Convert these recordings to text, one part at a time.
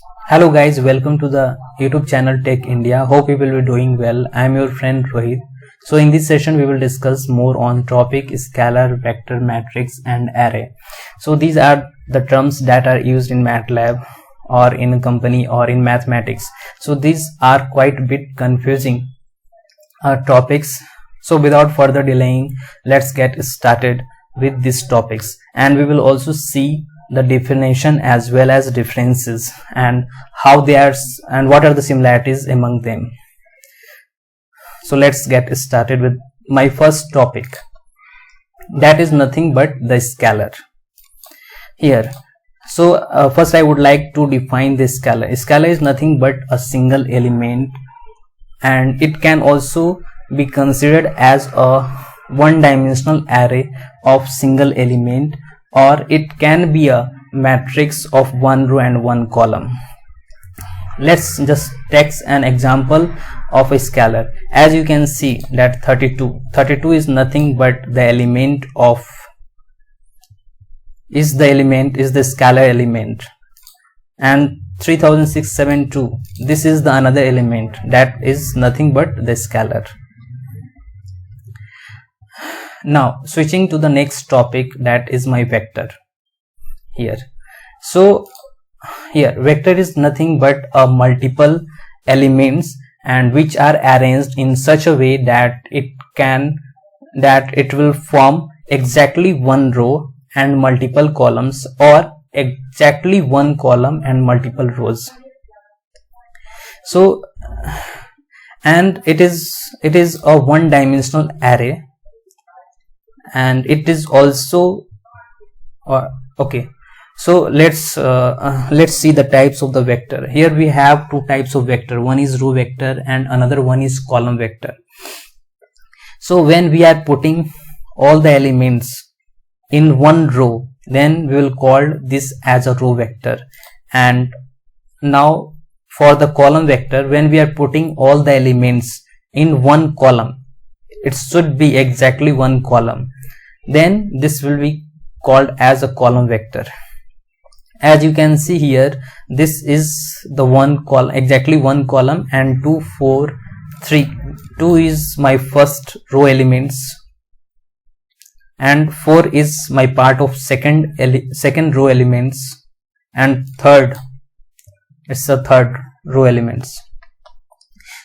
Hello guys, welcome to the YouTube channel Tech India. Hope you will be doing well. I am your friend Rohit. So in this session we will discuss more on topic scalar, vector, matrix and array. So these are the terms that are used in Matlab or in a company or in mathematics. So these are quite a bit confusing topics. So without further delaying, let's get started with these topics, and we will also see the definition as well as differences and how they are and what are the similarities among them. So let's get started with my first topic, that is nothing but the scalar here. So first I would like to define the scalar. Scalar is nothing but a single element, and it can also be considered as a one-dimensional array of single element, or it can be a matrix of one row and one column. Let's just take an example of a scalar. As you can see that 32 is nothing but the element of is the scalar element, and 3672, this is the another element that is nothing but the scalar. Now switching to the next topic, that is my vector here. So here vector is nothing but a multiple elements and which are arranged in such a way that it will form exactly one row and multiple columns, or exactly one column and multiple rows. So and it is a one-dimensional array, and it is also okay. So let's see the types of the vector. Here we have two types of vector. One is row vector and another one is column vector. So when we are putting all the elements in one row, then we will call this as a row vector. And now for the column vector, when we are putting all the elements in one column, it should be exactly one column, then this will be called as a column vector. As you can see here, this is the one column, exactly one column, and 2, 4, 3. 2 is my first row elements, and 4 is my part of second row elements, and third, it's the third row elements.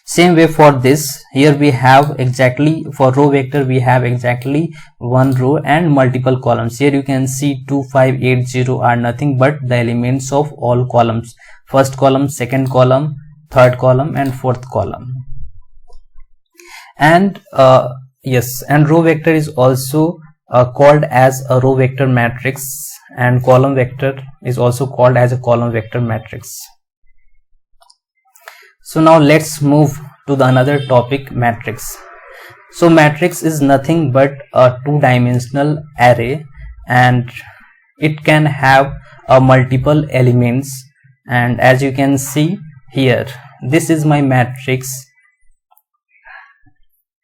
Same way for this, here we have exactly, for row vector we have exactly one row and multiple columns. Here you can see 2, 5, 8, 0 are nothing but the elements of all columns: first column, second column, third column and fourth column. And yes, and row vector is also called as a row vector matrix, and column vector is also called as a column vector matrix. So now let's move to the another topic, matrix. So matrix is nothing but a two-dimensional array, and it can have multiple elements. And as you can see here, this is my matrix,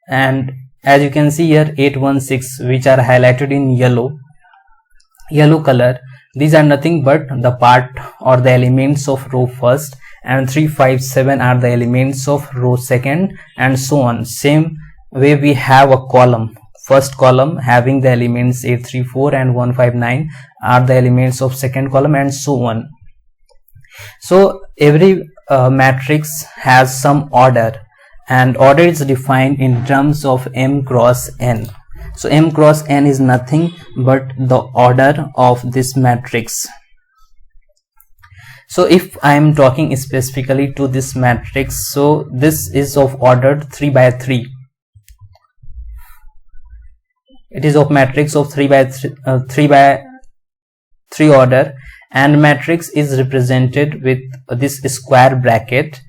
and as you can see here 8, 1, 6, which are highlighted in yellow color, these are nothing but the part or the elements of row first, and 3, 5, 7 are the elements of row second, and so on. Same way we have a column, first column having the elements 8, 3, 4 and 1, 5, 9 are the elements of second column, and so on. So every matrix has some order, and order is defined in terms of m cross n. So m cross n is nothing but the order of this matrix. So if I am talking specifically to this matrix, so this is of order 3 by 3. It is of matrix of 3 by 3 order, and matrix is represented with this square bracket,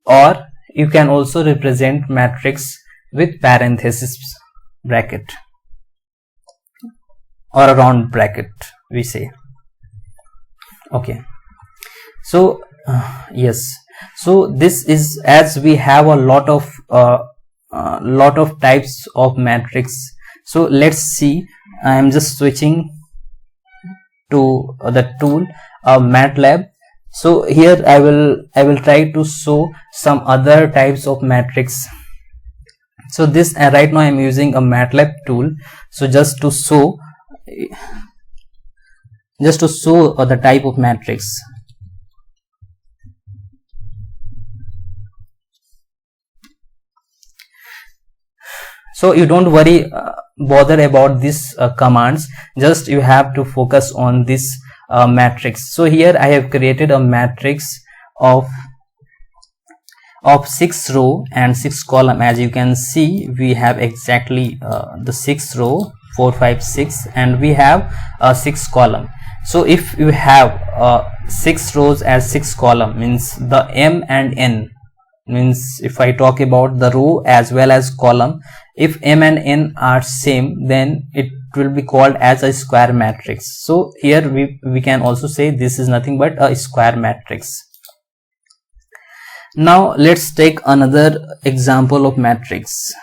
or you can also represent matrix with parenthesis bracket or a round bracket, we say. Okay. So yes, so this is, as we have a lot of types of matrix. So let's see, I am just switching to the tool Matlab. So here I will try to show some other types of matrix. So this right now I am using a Matlab tool. So just to show the type of matrix. So you don't worry, bother about these commands, just you have to focus on this matrix. So here I have created a matrix of 6 row and 6 column. As you can see, we have exactly the 6 row, 4 5 6, and we have a 6 column. So if you have 6 rows as 6 column, means the m and n, means if I talk about the row as well as column, if m and n are same, then it will be called as a square matrix. So here we can also say this is nothing but a square matrix. Now let's take another example of matrix.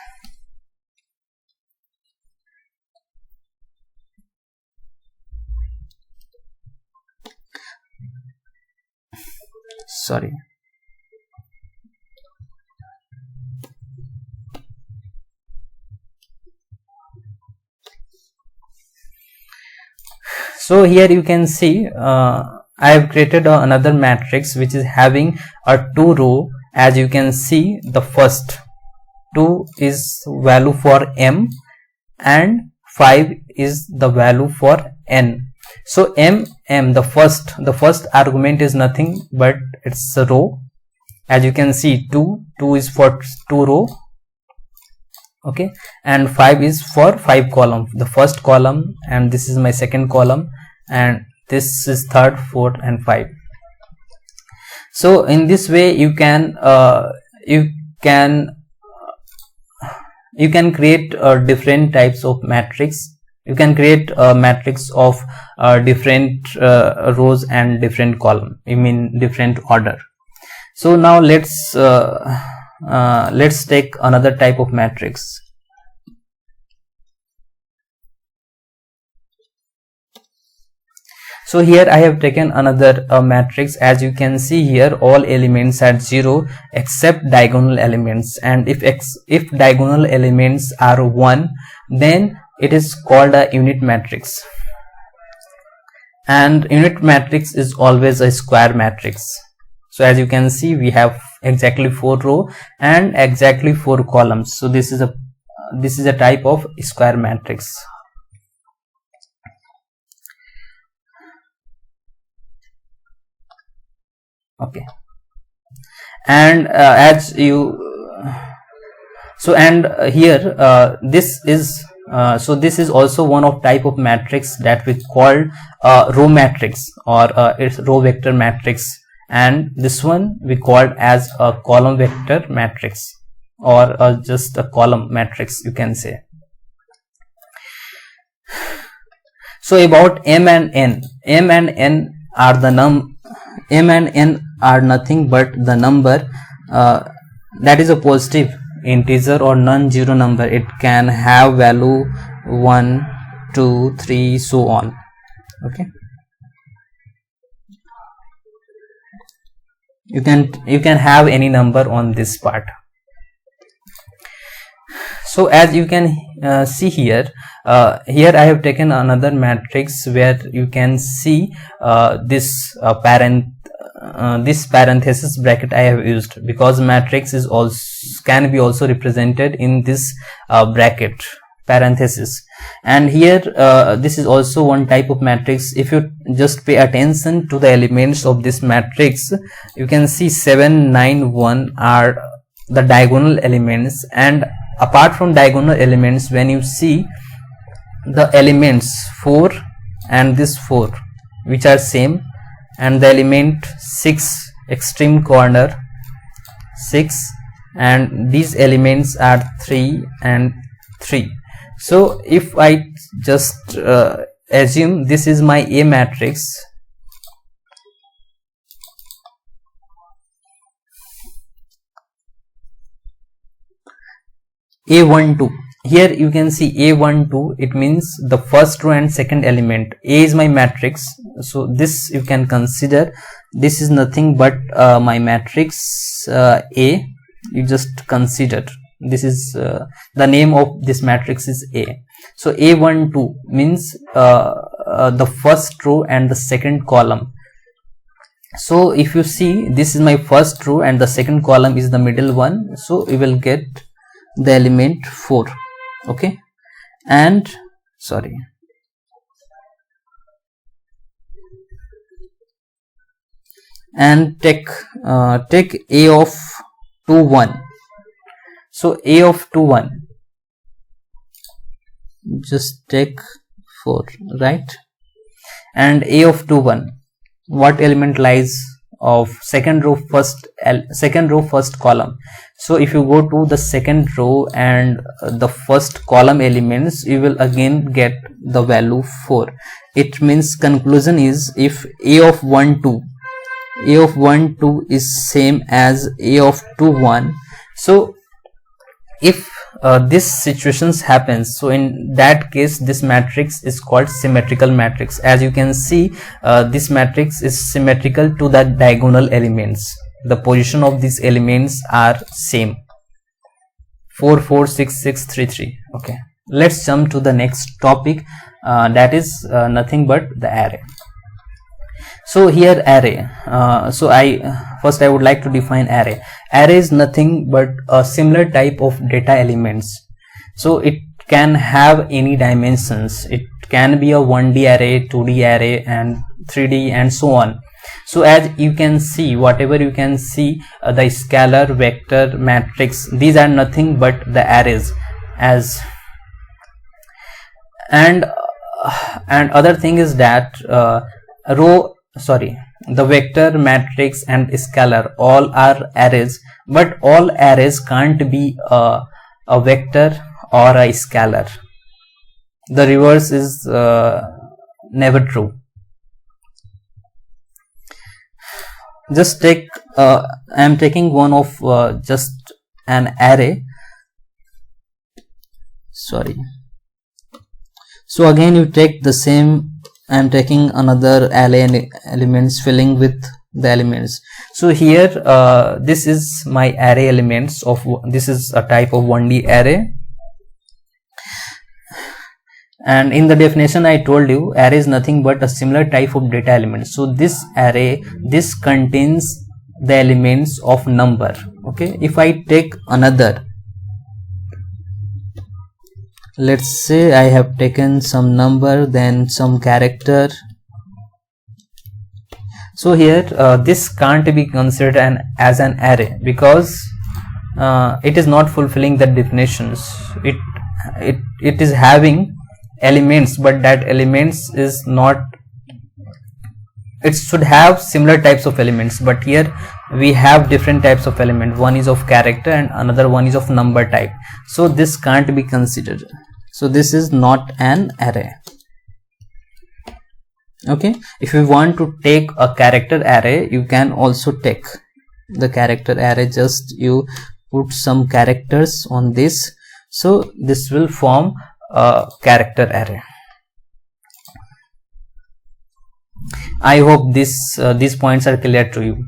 Sorry. So here you can see I have created another matrix which is having a 2 row. As you can see, the first 2 is value for m and 5 is the value for n. So the first argument is nothing but it's a row. As you can see, 2 is for 2 row, okay, and 5 is for 5 column, the first column, and this is my second column, and this is third, fourth, and 5. So in this way you can create different types of matrix. You can create a matrix of different rows and different column, I mean different order. So now let's take another type of matrix. So here I have taken another matrix. As you can see here, all elements are 0 except diagonal elements, and if diagonal elements are 1, then it is called a unit matrix, and unit matrix is always a square matrix. So as you can see, we have exactly 4 row and exactly 4 columns. So this is a type of square matrix. Okay, and as you here this is also one of type of matrix that we call row matrix, or it's row vector matrix, and this one we called as a column vector matrix, or just a column matrix, you can say. So about m and n are m and n are nothing but the number that is a positive integer or non-zero number. It can have value 1, 2, 3, so on. Okay, you can have any number on this part. So as you can see here, here I have taken another matrix where you can see this parenthesis bracket I have used, because matrix is also can be also represented in this bracket, parenthesis. And here this is also one type of matrix. If you just pay attention to the elements of this matrix, you can see 7, 9, 1 are the diagonal elements, and apart from diagonal elements, when you see the elements 4 and this 4 which are same, and the element 6 extreme corner 6, and these elements are 3 and 3. So if I just assume this is my A matrix, A12, here you can see A12, it means the first row and second element. A is my matrix, so this you can consider this is nothing but my matrix A. You just consider this is the name of this matrix is A. So A12 means the first row and the second column. So if you see, this is my first row and the second column is the middle one, so we will get the element 4. Okay, and sorry, and take A of 2 1. So A of 2 1, just take 4, right? And A of 2 1, what element lies of second row first column? So if you go to the second row and the first column elements, you will again get the value 4. It means conclusion is, if A of 1 2 is same as A of 2 1, so if this situations happens, so in that case this matrix is called symmetrical matrix. As you can see, this matrix is symmetrical to the diagonal elements. The position of these elements are same, 4 4 6 6 3 3. Okay, let's jump to the next topic, that is nothing but the array. So here array, so first I would like to define array. Array is nothing but a similar type of data elements. So it can have any dimensions. It can be a 1D array, 2D array, and 3D, and so on. So as you can see, whatever you can see, the scalar, vector, matrix, these are nothing but the arrays. And other thing is that the vector, matrix, and scalar all are arrays, but all arrays can't be a vector or a scalar. The reverse is never true. Just take I am taking one of just an array. Sorry. So again you take the same. I am taking another array elements, filling with the elements. So here this is my array elements of, this is a type of 1D array, and in the definition I told you array is nothing but a similar type of data element. So this array, this contains the elements of number. Okay, if I take another, let's say I have taken some number, then some character. So here this can't be considered as an array, because it is not fulfilling the definitions. It is having elements, but that elements is not, it should have similar types of elements, but here we have different types of element. One is of character and another one is of number type, so this can't be considered. So this is not an array. Okay, if you want to take a character array, you can also take the character array. Just you put some characters on this, so this will form a character array. I hope these points are clear to you.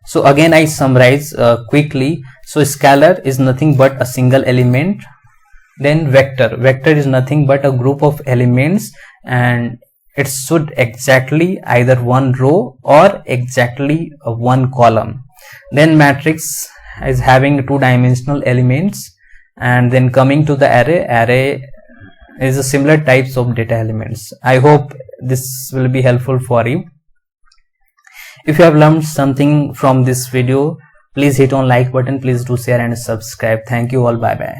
So again I summarize quickly. So scalar is nothing but a single element. Then vector is nothing but a group of elements, and it should exactly either one row or exactly one column. Then matrix is having two-dimensional elements, and then coming to the array is a similar types of data elements. I hope this will be helpful for you. If you have learned something from this video, please hit on like button, please do share and subscribe. Thank you all, bye bye.